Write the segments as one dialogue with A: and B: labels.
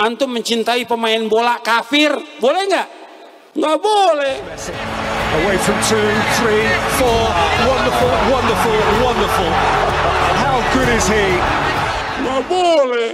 A: Antum mencintai pemain bola kafir, boleh nggak? Nggak boleh.
B: Away from 2, 3, 4. Wonderful, wonderful, wonderful. How good is he?
A: Nggak boleh.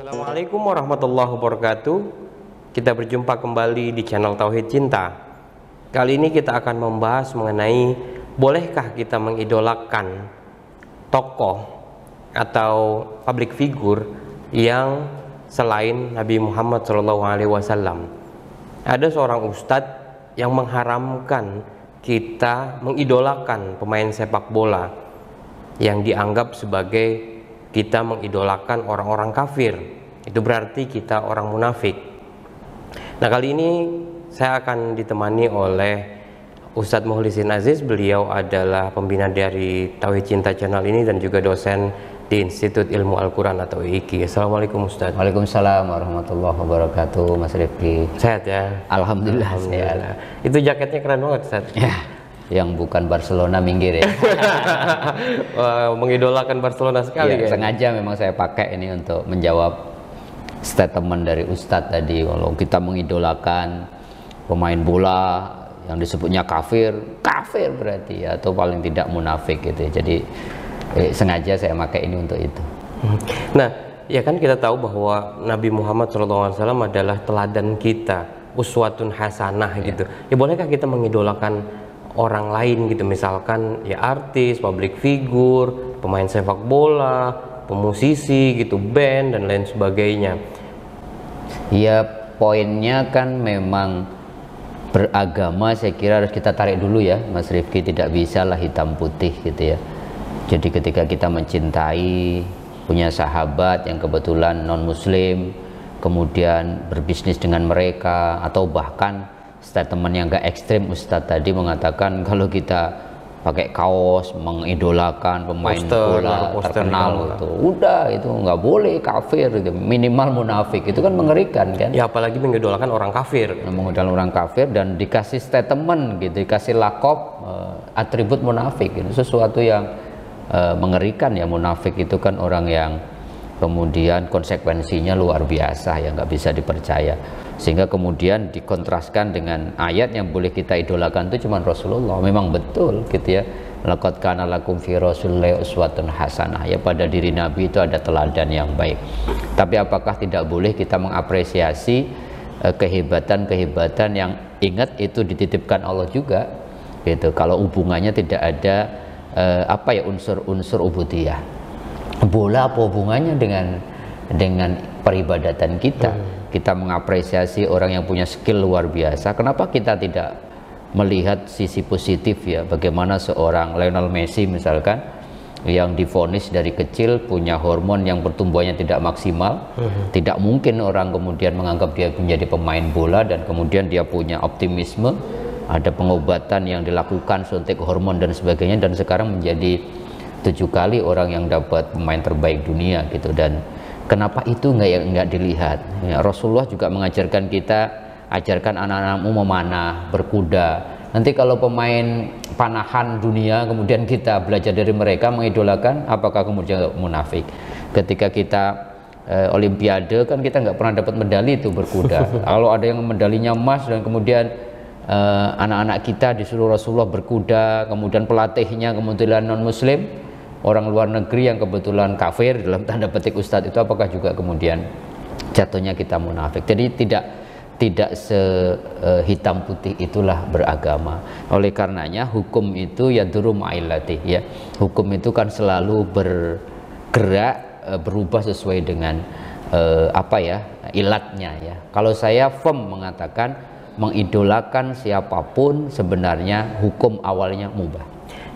C: Assalamualaikum warahmatullahi wabarakatuh. Kita berjumpa kembali di channel Tauhid Cinta. Kali ini kita akan membahas mengenai bolehkah kita mengidolakan tokoh atau public figure yang selain Nabi Muhammad SAW. Ada seorang ustadz yang mengharamkan kita mengidolakan pemain sepak bola yang dianggap sebagai kita mengidolakan orang-orang kafir. Itu berarti kita orang munafik. Nah, kali ini saya akan ditemani oleh Ustadz Mukhlisin Aziz. Beliau adalah pembina dari Tauhid Cinta channel ini dan juga dosen di Institut Ilmu Al-Quran atau IIQ. Assalamualaikum Ustadz.
D: Waalaikumsalam warahmatullahi wabarakatuh, Mas Rifki.
C: Sehat ya?
D: Alhamdulillah.
C: Alhamdulillah. Itu jaketnya keren banget Ustadz.
D: Ya, yang bukan Barcelona minggir ya.
C: Mengidolakan Barcelona sekali ya.
D: Sengaja memang saya pakai ini untuk menjawab statement dari Ustadz tadi. Kalau kita mengidolakan pemain bola yang disebutnya kafir berarti ya, atau paling tidak munafik gitu ya. Jadi sengaja saya pakai ini untuk itu.
C: Nah, ya kan kita tahu bahwa Nabi Muhammad SAW adalah teladan kita, uswatun hasanah gitu. Ya bolehkah kita mengidolakan orang lain gitu, misalkan ya artis, public figure, pemain sepak bola, pemusisi gitu, band dan lain sebagainya.
D: Ya, poinnya kan memang beragama, saya kira harus kita tarik dulu ya Mas Rifki, tidak bisa lah hitam putih gitu ya. Jadi ketika kita mencintai, punya sahabat yang kebetulan non muslim, kemudian berbisnis dengan mereka, atau bahkan statement yang gak ekstrim Ustadz tadi mengatakan kalau kita pakai kaos mengidolakan pemain bola terkenal itu udah, itu nggak boleh, kafir gitu, minimal munafik. Itu kan mengerikan kan
C: ya, apalagi mengidolakan orang kafir,
D: mengidolakan orang kafir dan dikasih statement gitu, dikasih lakop atribut munafik gitu. Sesuatu yang mengerikan ya. Munafik itu kan orang yang kemudian konsekuensinya luar biasa ya, nggak bisa dipercaya. Sehingga kemudian dikontraskan dengan ayat yang boleh kita idolakan itu cuma Rasulullah. Memang betul gitu ya, laqad kana lakum fi rasulillahi uswatun hasanah ya, pada diri Nabi itu ada teladan yang baik. Tapi apakah tidak boleh kita mengapresiasi kehebatan-kehebatan yang ingat itu dititipkan Allah juga gitu, kalau hubungannya tidak ada unsur-unsur ubudiyah. Bola apa hubungannya dengan peribadatan kita? Kita mengapresiasi orang yang punya skill luar biasa. Kenapa kita tidak melihat sisi positif ya? Bagaimana seorang Lionel Messi misalkan, yang divonis dari kecil punya hormon yang pertumbuhannya tidak maksimal. Tidak mungkin orang kemudian menganggap dia menjadi pemain bola dan kemudian dia punya optimisme. Ada pengobatan yang dilakukan, suntik hormon dan sebagainya, dan sekarang menjadi 7 kali orang yang dapat pemain terbaik dunia gitu. Dan kenapa itu nggak dilihat ya? Rasulullah juga mengajarkan kita, ajarkan anak-anakmu memanah, berkuda. Nanti kalau pemain panahan dunia kemudian kita belajar dari mereka, mengidolakan, apakah kemudian munafik? Ketika kita olimpiade kan kita nggak pernah dapat medali itu berkuda. Kalau ada yang medalinya emas dan kemudian anak-anak kita disuruh Rasulullah berkuda, kemudian pelatihnya kebetulan non muslim, orang luar negeri yang kebetulan kafir dalam tanda petik Ustadz, itu apakah juga kemudian jatuhnya kita munafik? Jadi tidak sehitam putih itulah beragama. Oleh karenanya hukum itu ya duru ma'ilati ya. Hukum itu kan selalu bergerak, berubah sesuai dengan ilatnya ya. Kalau saya firm mengatakan mengidolakan siapapun sebenarnya hukum awalnya mubah.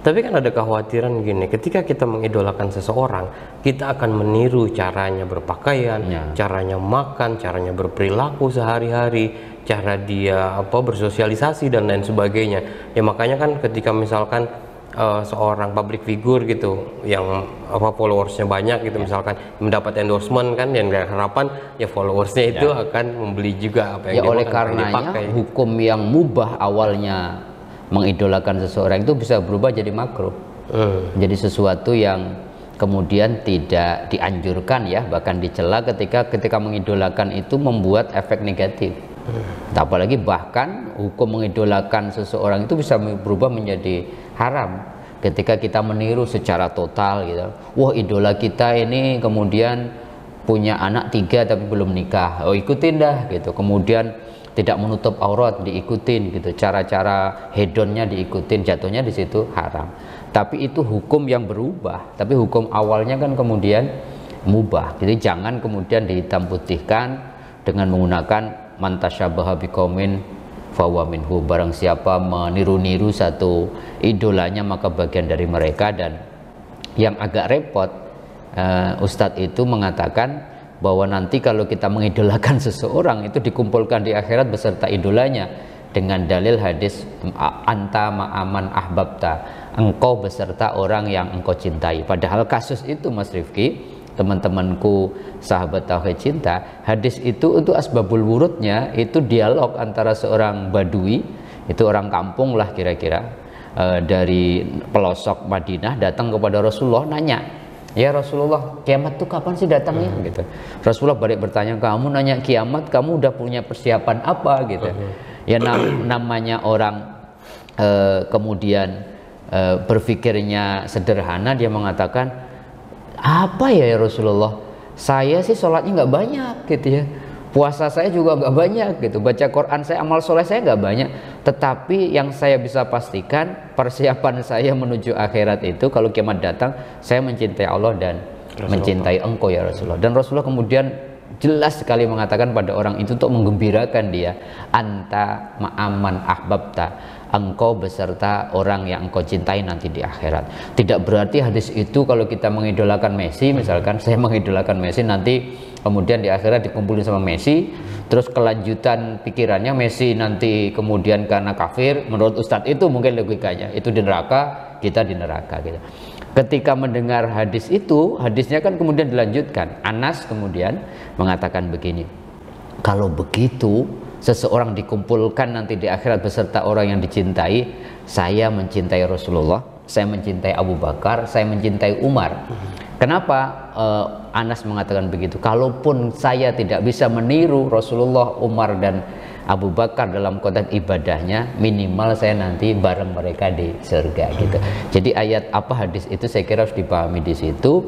C: Tapi kan ada kekhawatiran gini, ketika kita mengidolakan seseorang, kita akan meniru caranya berpakaian, caranya makan, caranya berperilaku sehari-hari, cara dia bersosialisasi dan lain sebagainya. Ya makanya kan ketika misalkan seorang public figure gitu yang followersnya banyak gitu, misalkan mendapat endorsement kan, yang harapan ya followersnya itu akan membeli juga apa yang
D: dia oleh karenanya hukum yang mubah awalnya mengidolakan seseorang itu bisa berubah jadi makruh, jadi sesuatu yang kemudian tidak dianjurkan ya, bahkan dicela ketika mengidolakan itu membuat efek negatif. Apalagi bahkan hukum mengidolakan seseorang itu bisa berubah menjadi haram ketika kita meniru secara total gitu. Wah, idola kita ini kemudian punya anak 3 tapi belum nikah, oh ikutin dah gitu. Kemudian tidak menutup aurat diikutin gitu, cara-cara hedonnya diikutin, jatuhnya di situ haram. Tapi itu hukum yang berubah, tapi hukum awalnya kan kemudian mubah. Jadi jangan kemudian dihitam putihkan dengan menggunakan man tasyabaha biqaumin fahuwa minhum. Barang siapa meniru-niru satu idolanya maka bagian dari mereka. Dan yang agak repot, Ustadz itu mengatakan bahwa nanti kalau kita mengidolakan seseorang itu dikumpulkan di akhirat beserta idolanya dengan dalil hadis anta ma'aman ahbabta, engkau beserta orang yang engkau cintai. Padahal kasus itu Mas Rifki, teman-temanku sahabat Tauhid Cinta, hadis itu asbabul wurudnya itu dialog antara seorang badui, itu orang kampung lah kira-kira, dari pelosok Madinah datang kepada Rasulullah nanya, ya Rasulullah, kiamat tuh kapan sih datangnya? Gitu. Rasulullah balik bertanya, kamu nanya kiamat, kamu udah punya persiapan apa? Gitu. Ya namanya orang kemudian berpikirnya sederhana, dia mengatakan, apa ya Rasulullah? Saya sih sholatnya nggak banyak, gitu ya. Puasa saya juga nggak banyak, gitu. Baca Quran saya, amal soleh saya nggak banyak. Tetapi yang saya bisa pastikan, persiapan saya menuju akhirat itu kalau kiamat datang, saya mencintai Allah dan mencintai engkau ya Rasulullah. Dan Rasulullah kemudian jelas sekali mengatakan pada orang itu untuk menggembirakan dia, anta ma'aman ahbabta, engkau beserta orang yang engkau cintai nanti di akhirat. Tidak berarti hadis itu kalau kita mengidolakan Messi, misalkan saya mengidolakan Messi, nanti kemudian di akhirat dikumpulin sama Messi, terus kelanjutan pikirannya Messi nanti kemudian karena kafir, menurut Ustadz itu mungkin logikanya itu di neraka, kita di neraka gitu. Ketika mendengar hadis itu, hadisnya kan kemudian dilanjutkan. Anas kemudian mengatakan begini, kalau begitu seseorang dikumpulkan nanti di akhirat beserta orang yang dicintai, saya mencintai Rasulullah, saya mencintai Abu Bakar, saya mencintai Umar. Kenapa Anas mengatakan begitu? Kalaupun saya tidak bisa meniru Rasulullah, Umar dan Abu Bakar dalam konteks ibadahnya, minimal saya nanti bareng mereka di surga gitu. Jadi ayat apa hadis itu saya kira harus dipahami di situ,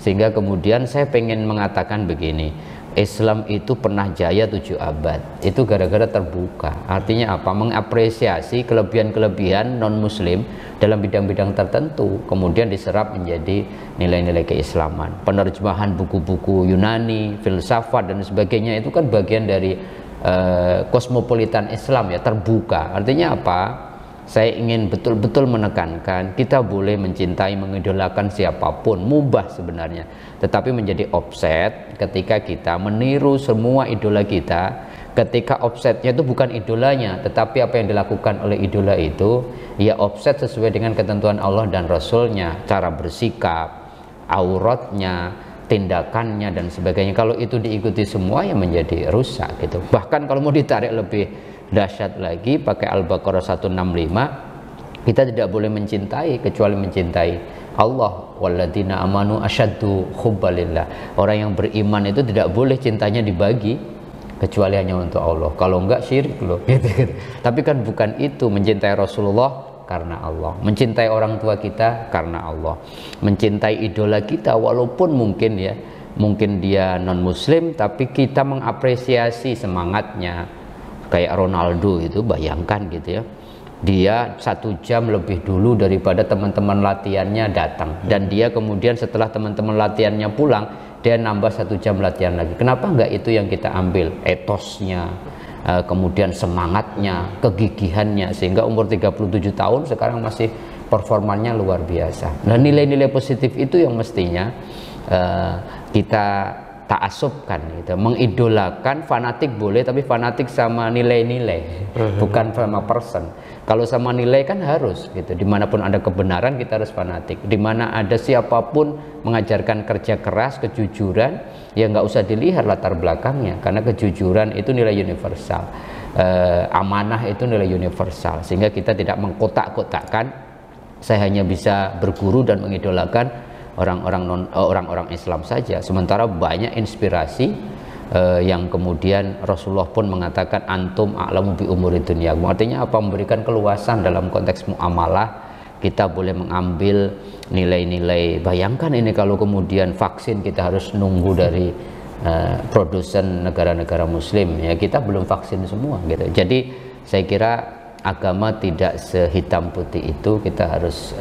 D: sehingga kemudian saya pengen mengatakan begini, Islam itu pernah jaya 7 abad, itu gara-gara terbuka. Artinya apa? Mengapresiasi kelebihan-kelebihan non-muslim dalam bidang-bidang tertentu, kemudian diserap menjadi nilai-nilai keislaman. Penerjemahan buku-buku Yunani, filsafat dan sebagainya itu kan bagian dari kosmopolitan Islam ya, terbuka. Artinya apa? Saya ingin betul-betul menekankan, kita boleh mencintai, mengidolakan siapapun, mubah sebenarnya, tetapi menjadi offset ketika kita meniru semua idola kita, ketika offsetnya itu bukan idolanya, tetapi apa yang dilakukan oleh idola itu, ya offset sesuai dengan ketentuan Allah dan Rasulnya, cara bersikap, auratnya, tindakannya dan sebagainya. Kalau itu diikuti semua ya menjadi rusak gitu. Bahkan kalau mau ditarik lebih dahsyat lagi, pakai Al-Baqarah 165, kita tidak boleh mencintai kecuali mencintai Allah. Walladzina amanu asyaddu hubbalillah. Orang yang beriman itu tidak boleh cintanya dibagi kecuali hanya untuk Allah. Kalau enggak syirik loh gitu. Tapi kan bukan itu, mencintai Rasulullah karena Allah, mencintai orang tua kita karena Allah, mencintai idola kita walaupun mungkin dia non muslim, tapi kita mengapresiasi semangatnya. Kayak Ronaldo itu, bayangkan gitu ya, dia 1 jam lebih dulu daripada teman-teman latihannya datang, dan dia kemudian setelah teman-teman latihannya pulang, dia nambah 1 jam latihan lagi. Kenapa enggak itu yang kita ambil, etosnya, kemudian semangatnya, kegigihannya, sehingga umur 37 tahun sekarang masih performanya luar biasa. Nah, nilai-nilai positif itu yang mestinya kita ta'assubkan gitu. Mengidolakan, fanatik boleh, tapi fanatik sama nilai-nilai, bukan sama person. Kalau sama nilai kan harus gitu, dimanapun ada kebenaran kita harus fanatik, dimana ada siapapun mengajarkan kerja keras, kejujuran, ya nggak usah dilihat latar belakangnya, karena kejujuran itu nilai universal, amanah itu nilai universal, sehingga kita tidak mengkotak-kotakkan. Saya hanya bisa berguru dan mengidolakan orang-orang Islam saja. Sementara banyak inspirasi yang kemudian Rasulullah pun mengatakan antum a'lamu bi umuri dunyakum. Artinya apa? Memberikan keluasan dalam konteks muamalah. Kita boleh mengambil nilai-nilai. Bayangkan ini kalau kemudian vaksin kita harus nunggu dari produsen negara-negara muslim, ya kita belum vaksin semua gitu. Jadi saya kira agama tidak sehitam putih itu, kita harus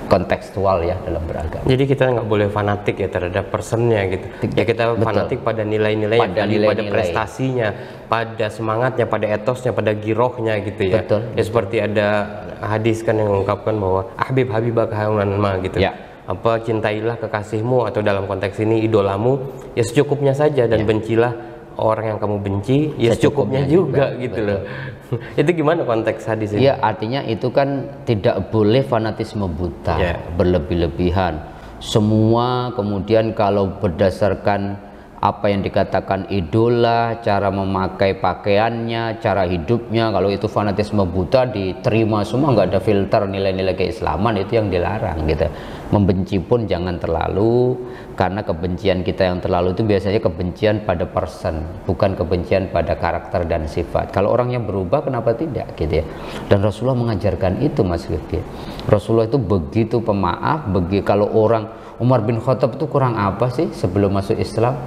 D: kontekstual ya dalam beragama.
C: Jadi kita nggak boleh fanatik ya terhadap personnya gitu. Ya kita fanatik pada nilai-nilai, pada prestasinya, pada semangatnya, pada etosnya, pada girohnya gitu ya.
D: Betul.
C: Ya seperti ada hadis kan yang mengungkapkan bahwa ahbib habibaka haunan ma gitu.
D: Ya.
C: Apa cintailah kekasihmu, atau dalam konteks ini idolamu ya secukupnya saja, dan bencilah orang yang kamu benci ya secukupnya juga gitu loh. Itu gimana konteks hadis ini?
D: Ya artinya itu kan tidak boleh fanatisme buta, berlebih-lebihan. Semua kemudian kalau berdasarkan apa yang dikatakan idola, cara memakai pakaiannya, cara hidupnya, kalau itu fanatisme buta diterima semua, nggak ada filter nilai-nilai keislaman, itu yang dilarang gitu. Membenci pun jangan terlalu, karena kebencian kita yang terlalu itu biasanya kebencian pada person, bukan kebencian pada karakter dan sifat. Kalau orangnya berubah kenapa tidak gitu ya. Dan Rasulullah mengajarkan itu, Mas Rifki. Rasulullah itu begitu pemaaf. Kalau orang Umar bin Khattab itu kurang apa sih sebelum masuk Islam?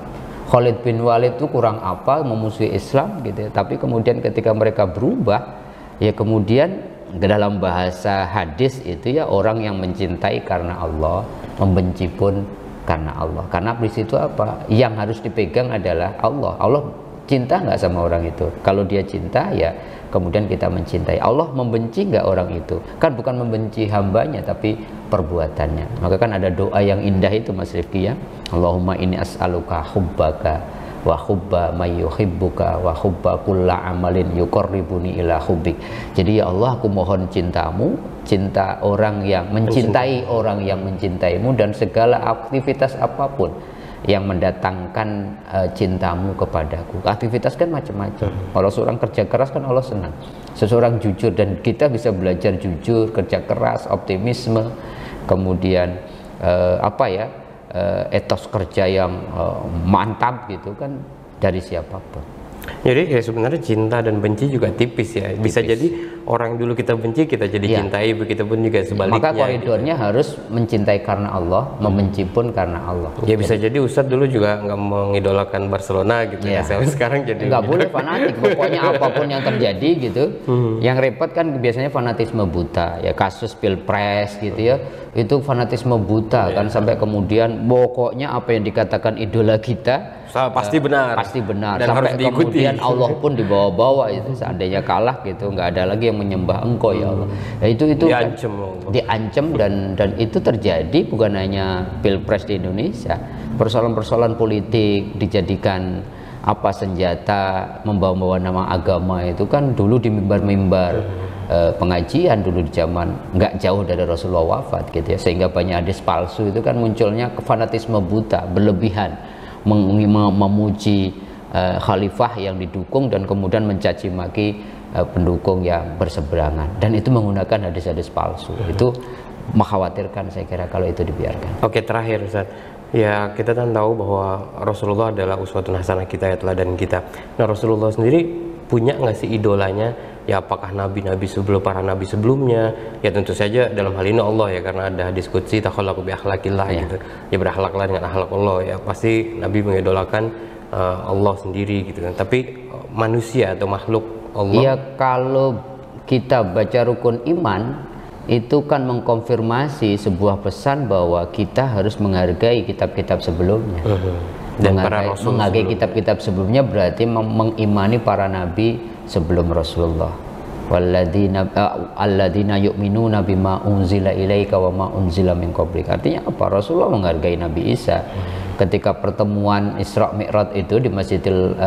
D: Khalid bin Walid itu kurang apa memusuhi Islam gitu ya. Tapi kemudian ketika mereka berubah, ya kemudian dalam bahasa hadis itu ya orang yang mencintai karena Allah, membenci pun karena Allah. Karena di situ apa? Yang harus dipegang adalah Allah. Allah cinta nggak sama orang itu? Kalau dia cinta ya kemudian kita mencintai. Allah membenci nggak orang itu? Kan bukan membenci hambanya tapi perbuatannya. Maka kan ada doa yang indah itu, Mas Rifki ya. Allahumma inni as'aluka hubbaka wa hubba may yuhibbuka wa hubba kulla amalin yuqarribuni ila hubbik. Jadi ya Allah, aku mohon cintamu, cinta orang yang mencintai orang yang mencintaimu, dan segala aktivitas apapun yang mendatangkan cintamu kepadaku. Aktivitas kan macam-macam. Kalau seorang kerja keras kan Allah senang. Seseorang jujur, dan kita bisa belajar jujur, kerja keras, optimisme, kemudian etos kerja yang mantap gitu kan dari siapapun.
C: Jadi ya sebenarnya cinta dan benci juga tipis ya. Bisa jadi orang yang dulu kita benci kita jadi cintai, begitu pun juga sebaliknya.
D: Maka koridornya gitu. Harus mencintai karena Allah, membenci pun karena Allah.
C: Ya bisa jadi Ustadz dulu juga nggak mengidolakan Barcelona gitu ya. Sekarang jadi
D: nggak boleh fanatik. Pokoknya apapun yang terjadi gitu. Yang repot kan biasanya fanatisme buta. Ya kasus Pilpres gitu ya. Itu fanatisme buta kan, sampai kemudian pokoknya apa yang dikatakan idola kita
C: pasti benar.
D: Pasti benar.
C: Dan
D: sampai
C: harus diikuti.
D: Kemudian Allah pun dibawa-bawa itu. Seandainya kalah gitu, nggak ada lagi yang menyembah Engkau ya Allah. Ya, itu diancam dan itu terjadi bukan hanya Pilpres di Indonesia. Persoalan-persoalan politik dijadikan senjata membawa-bawa nama agama itu kan dulu di mimbar-mimbar pengajian dulu di zaman nggak jauh dari Rasulullah wafat gitu ya, sehingga banyak hadis palsu itu kan munculnya fanatisme buta berlebihan, memuji khalifah yang didukung dan kemudian mencaci maki pendukung yang berseberangan, dan itu menggunakan hadis-hadis palsu. Itu mengkhawatirkan saya kira kalau itu dibiarkan.
C: Oke, terakhir Ustaz. Ya, kita kan tahu bahwa Rasulullah adalah uswatun hasanah kita, ya teladan kita. Nah, Rasulullah sendiri punya nggak sih idolanya? Ya, apakah nabi-nabi para nabi sebelumnya? Ya tentu saja dalam hal ini Allah ya, karena ada hadis qudsi takhallaqu bi akhlaqillah gitu. Ya berakhlaklah dengan akhlak Allah. Ya pasti nabi mengidolakan Allah sendiri gitu kan. Tapi manusia atau makhluk Allah.
D: Ya, kalau kita baca rukun iman itu kan mengkonfirmasi sebuah pesan bahwa kita harus menghargai kitab-kitab sebelumnya.
C: Dan menghargai
D: kitab-kitab sebelumnya berarti mengimani para nabi sebelum Rasulullah. Alladzina yu'minuna bima unzila ilaika wa ma unzila min qablik. Artinya apa? Rasulullah menghargai Nabi Isa. Ketika pertemuan Isra Mi'raj itu di Masjidil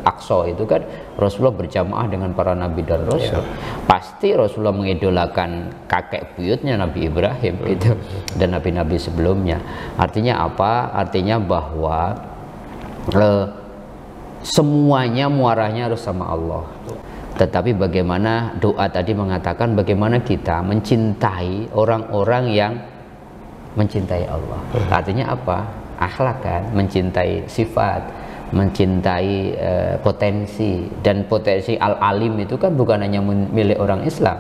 D: Aqsa itu kan Rasulullah berjamaah dengan para nabi dan rasul. Pasti Rasulullah mengidolakan kakek buyutnya Nabi Ibrahim gitu, dan nabi-nabi sebelumnya. Artinya apa? Artinya bahwa semuanya muaranya harus sama Allah. Tetapi bagaimana doa tadi mengatakan bagaimana kita mencintai orang-orang yang mencintai Allah. Artinya apa? Akhlak kan, mencintai sifat, mencintai potensi. Dan potensi al-alim itu kan bukan hanya milik orang Islam,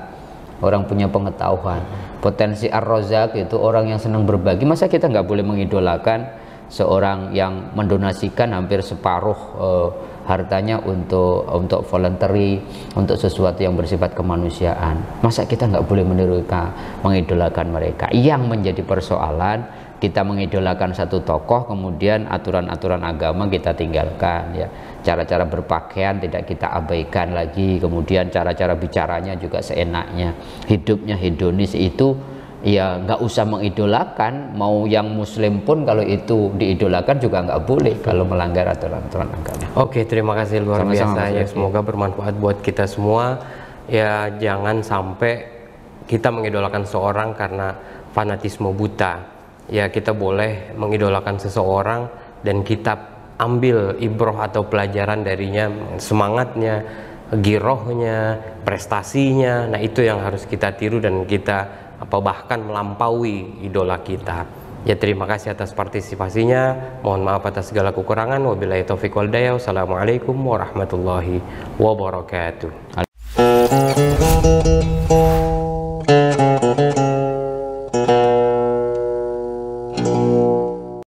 D: orang punya pengetahuan. Potensi ar-razak itu orang yang senang berbagi. Masa kita nggak boleh mengidolakan seorang yang mendonasikan hampir separuh hartanya untuk voluntary, untuk sesuatu yang bersifat kemanusiaan? Masa kita nggak boleh mengidolakan mereka? Yang menjadi persoalan, kita mengidolakan satu tokoh, kemudian aturan-aturan agama kita tinggalkan, ya. Cara-cara berpakaian tidak kita abaikan lagi, kemudian cara-cara bicaranya juga seenaknya, hidupnya hedonis. Itu ya nggak usah mengidolakan. Mau yang muslim pun kalau itu diidolakan juga nggak boleh kalau melanggar aturan-aturan agama.
C: Oke, terima kasih luar biasa ya. Semoga bermanfaat buat kita semua ya. Jangan sampai kita mengidolakan seorang karena fanatisme buta. Ya, kita boleh mengidolakan seseorang dan kita ambil ibroh atau pelajaran darinya, semangatnya, girohnya, prestasinya. Nah, itu yang harus kita tiru dan kita bahkan melampaui idola kita. Ya, terima kasih atas partisipasinya. Mohon maaf atas segala kekurangan. Wabillahi taufiq wal hidayah. Wassalamualaikum warahmatullahi wabarakatuh.